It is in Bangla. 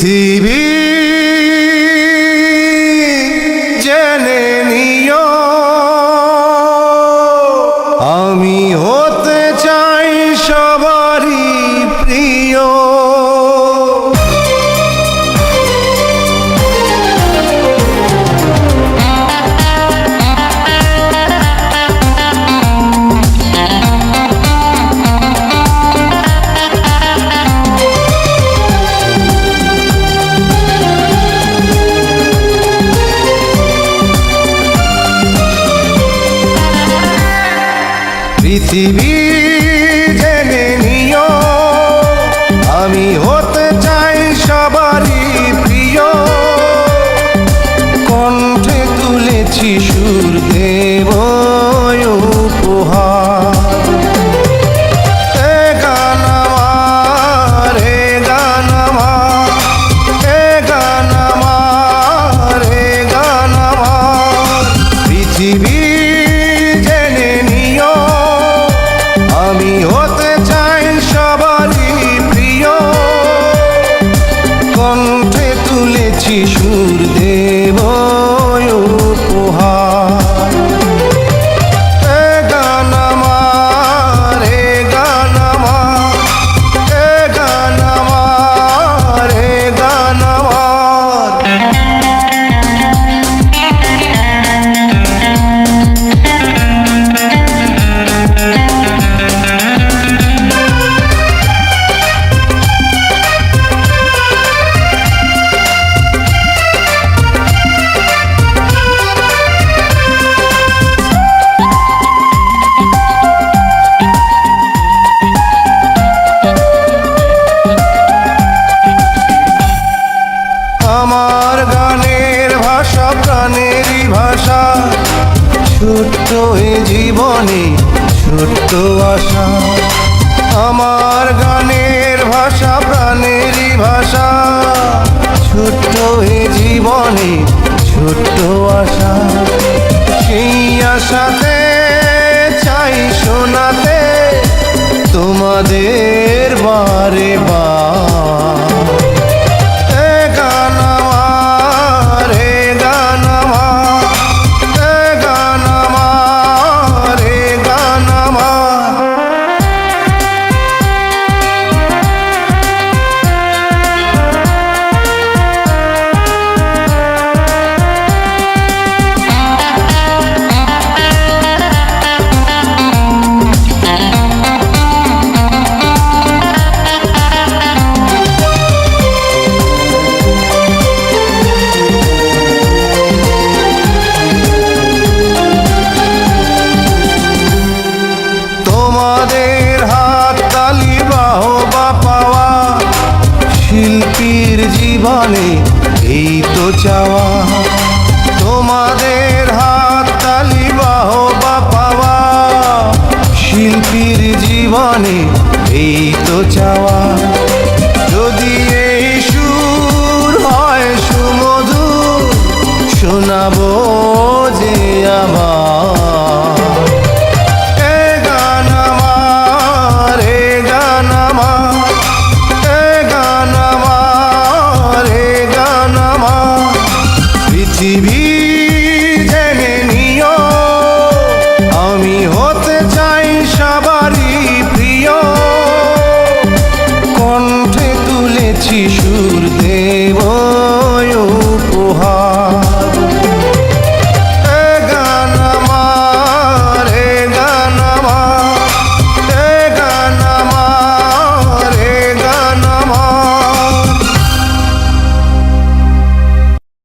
পৃথিবী জেনে নিও আমি হতে চাই সবারই প্রিয়। পৃথিবী জেনে নিও আমি হতে চাই সবারই প্রিয়। কণ্ঠে তুলেছি সুর দেব উপহার। এ গান আমার, এ গান আমার, এ গান আমার, এ গান আমার। পৃথিবী আমি হতে চাই সবারই প্রিয়। কণ্ঠে তুলেছি সুর দেব উপহার। এ গান আমার, এ গান আমার, এ গান আমার, এ গান আমার। আমার গানের ভাষা প্রাণেরই ভাষা। ছোট্ট এ জীবনে ছোট্ট আশা। আমার গানের ভাষা প্রাণেরই ভাষা। ছোট্ট এ জীবনে ছোট্ট আশা। সেই আশাতে চাই শোনাতে তোমাদের বারে বার। তোমাদের হাত তালি বাহবা পাওয়া শিল্পীর জীবনে এই তো চাওয়া। তোমাদের হাত তালি বাহবা পাওয়া শিল্পীর জীবনে এই তো চাওয়া।